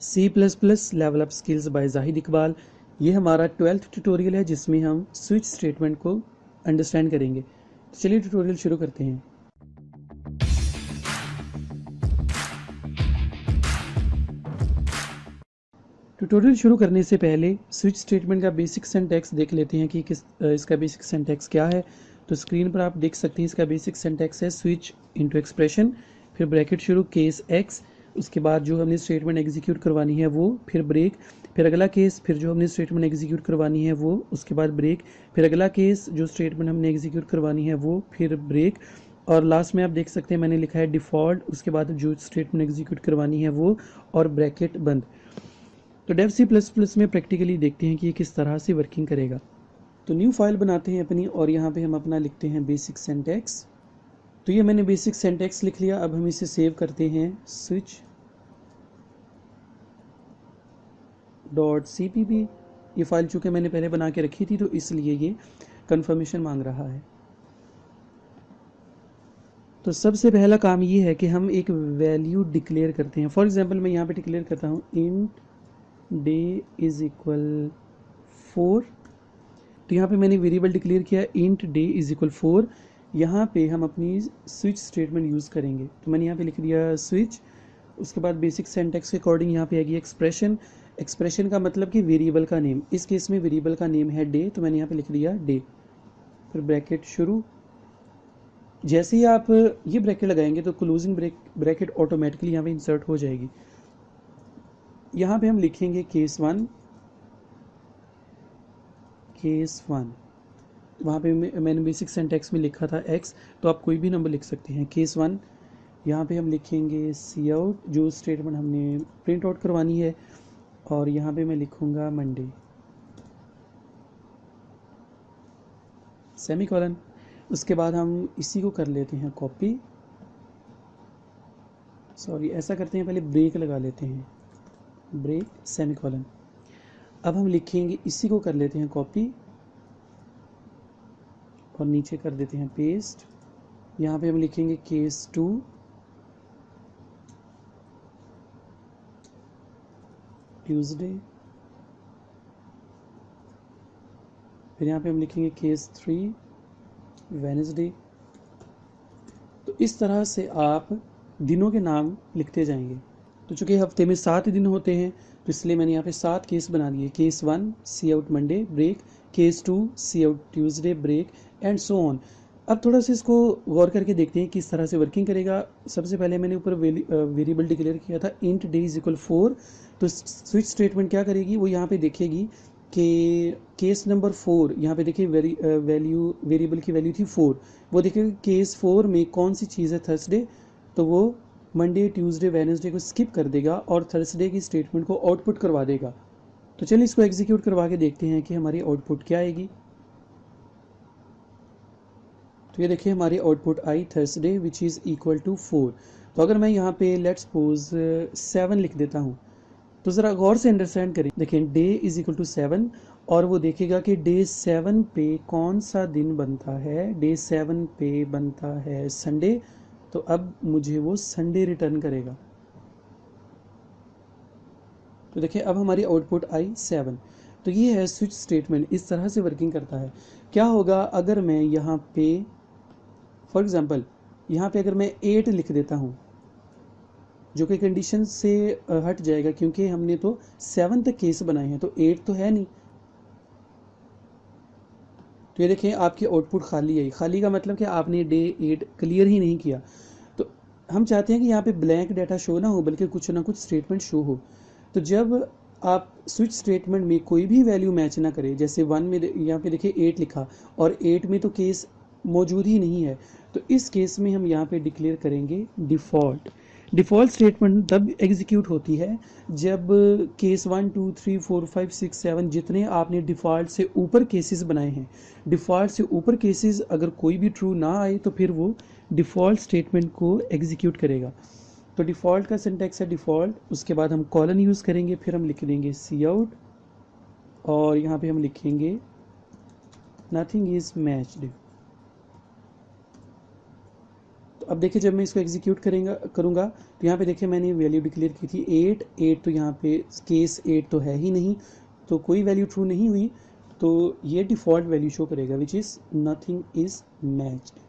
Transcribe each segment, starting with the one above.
C++ level up skills by Zahid Iqbal. ये हमारा 12th tutorial है जिसमें हम स्विच स्टेटमेंट को अंडरस्टैंड करेंगे। तो चलिए ट्यूटोरियल शुरू करते हैं। ट्यूटोरियल शुरू करने से पहले स्विच स्टेटमेंट का बेसिक सिंटैक्स देख लेते हैं कि इसका बेसिक सिंटैक्स क्या है। तो स्क्रीन पर आप देख सकते हैं इसका बेसिक सिंटैक्स है स्विच इनटू एक्सप्रेशन, फिर ब्रैकेट शुरू केस एक्स, उसके बाद जो हमने स्टेटमेंट एग्जीक्यूट करवानी है वो, फिर ब्रेक, फिर अगला केस, फिर जो हमने स्टेटमेंट एग्जीक्यूट करवानी है वो, उसके बाद ब्रेक, फिर अगला केस जो स्टेटमेंट हमने एग्जीक्यूट करवानी है वो, फिर ब्रेक, और लास्ट में आप देख सकते हैं मैंने लिखा है डिफ़ॉल्ट, उसके बाद जो स्टेटमेंट एग्जीक्यूट करवानी है वो, और ब्रैकेट बंद। तो डेव C++ में प्रैक्टिकली देखते हैं कि ये किस तरह से वर्किंग करेगा। तो न्यू फाइल बनाते हैं अपनी, और यहाँ पे हम अपना लिखते हैं बेसिक सिंटैक्स। तो ये मैंने बेसिक सिंटैक्स लिख लिया। अब हम इसे सेव करते हैं स्विच .cpp। ये फाइल चूँकि मैंने पहले बना के रखी थी तो इसलिए ये कंफर्मेशन मांग रहा है। तो सबसे पहला काम ये है कि हम एक वैल्यू डिक्लेयर करते हैं। फॉर एग्जांपल मैं यहाँ पे डिक्लेयर करता हूँ इंट डे इज इक्वल 4। तो यहाँ पे मैंने वेरिएबल डिक्लेयर किया इंट डे इज इक्वल 4। यहाँ पे हम अपनी स्विच स्टेटमेंट यूज़ करेंगे। तो मैंने यहाँ पे लिख दिया स्विच, उसके बाद बेसिक सिंटैक्स के अकॉर्डिंग यहाँ पे आएगी एक्सप्रेशन। एक्सप्रेशन का मतलब कि वेरिएबल का नेम, इस केस में वेरिएबल का नेम है डे, तो मैंने यहाँ पे लिख दिया डे, फिर ब्रैकेट शुरू। जैसे ही आप ये ब्रैकेट लगाएंगे तो क्लोजिंग ब्रैकेट ऑटोमेटिकली यहाँ पे इंसर्ट हो जाएगी। यहाँ पे हम लिखेंगे केस 1, वहाँ पे मैंने बेसिक सिंटैक्स में लिखा था x, तो आप कोई भी नंबर लिख सकते हैं। केस 1, यहाँ पे हम लिखेंगे सी आउट, जो स्टेटमेंट हमने प्रिंट आउट करवानी है, और यहाँ पे मैं लिखूँगा मंडे सेमीकोलन। उसके बाद हम इसी को कर लेते हैं कॉपी, सॉरी ऐसा करते हैं, पहले ब्रेक लगा लेते हैं, ब्रेक सेमीकोलन। अब हम लिखेंगे इसी को कर लेते हैं कॉपी और नीचे कर देते हैं पेस्ट। यहाँ पे हम लिखेंगे केस 2, ट्यूसडे, फिर यहाँ पे हम लिखेंगे केस 3, वेडनेसडे। तो इस तरह से आप दिनों के नाम लिखते जाएंगे। तो चूँकि हफ्ते में 7 दिन होते हैं तो इसलिए मैंने यहाँ पे 7 केस बना दिए। Case 1 cout Monday break, case 2 cout Tuesday break, and so on. अब थोड़ा सा इसको गौर करके देखते हैं किस तरह से वर्किंग करेगा। सबसे पहले मैंने ऊपर वेरिएबल डिक्लेयर किया था इंट डे इज इक्वल 4। तो स्विच स्टेटमेंट क्या करेगी, वो यहाँ पे देखेगी कि केस नंबर 4, यहाँ पे देखिए वैल्यू वेरिएबल की वैल्यू थी 4, वो देखिए केस 4 में कौन सी चीज़ है थर्सडे, तो वो मंडे ट्यूसडे वेडनेसडे को स्किप कर देगा और थर्सडे की स्टेटमेंट को आउटपुट करवा देगा। तो चलिए इसको एग्जीक्यूट करवा के देखते हैं कि हमारी आउटपुट क्या आएगी। तो ये देखिए हमारी आउटपुट आई Thursday which is equal to 4। तो अगर मैं यहाँ पे लेट्स सपोज 7 लिख देता हूँ, तो ज़रा गौर से अंडरस्टैंड करें। देखिए डे इज इक्वल टू 7, और वो देखेगा कि डे 7 पे कौन सा दिन बनता है। डे 7 पे बनता है संडे, तो अब मुझे वो संडे रिटर्न करेगा। तो देखिए अब हमारी आउटपुट आई 7। तो ये है स्विच स्टेटमेंट, इस तरह से वर्किंग करता है। क्या होगा अगर मैं यहाँ पे फॉर एग्जांपल यहाँ पे अगर मैं 8 लिख देता हूँ, जो कि कंडीशन से हट जाएगा क्योंकि हमने तो 7 तक केस बनाए हैं, तो 8 तो है नहीं। तो ये देखिए आपकी आउटपुट खाली आई। खाली का मतलब कि आपने डे 8 क्लियर ही नहीं किया। तो हम चाहते हैं कि यहाँ पे ब्लैंक डाटा शो ना हो, बल्कि कुछ ना कुछ स्टेटमेंट शो हो। तो जब आप स्विच स्टेटमेंट में कोई भी वैल्यू मैच ना करे, जैसे 1 में यहाँ पे देखिए 8 लिखा और 8 में तो केस मौजूद ही नहीं है, तो इस केस में हम यहाँ पे डिक्लेयर करेंगे डिफ़ॉल्ट। डिफ़ॉल्ट स्टेटमेंट तब एग्जीक्यूट होती है जब केस 1 2 3 4 5 6 7 जितने आपने डिफ़ॉल्ट से ऊपर केसेस बनाए हैं, डिफ़ॉल्ट से ऊपर केसेस अगर कोई भी ट्रू ना आए तो फिर वो डिफ़ॉल्ट स्टेटमेंट को एग्जीक्यूट करेगा। तो डिफ़ॉल्ट का सिंटैक्स है डिफ़ॉल्ट, उसके बाद हम कॉलन यूज़ करेंगे, फिर हम लिख देंगे सी आउट, और यहाँ पे हम लिखेंगे नथिंग इज़ मैच्ड। तो अब देखिए जब मैं इसको एग्जीक्यूट करूँगा तो यहाँ पे देखिए मैंने वैल्यू डिक्लेयर की थी 8 तो यहाँ पे केस 8 तो है ही नहीं, तो कोई वैल्यू ट्रू नहीं हुई, तो ये डिफ़ॉल्ट वैल्यू शो करेगा which is nothing is matched.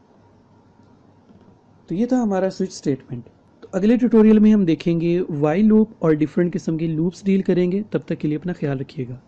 तो ये था हमारा स्विच स्टेटमेंट। तो अगले ट्यूटोरियल में हम देखेंगे वाइल लूप और डिफरेंट किस्म के लूप्स डील करेंगे। तब तक के लिए अपना ख्याल रखिएगा।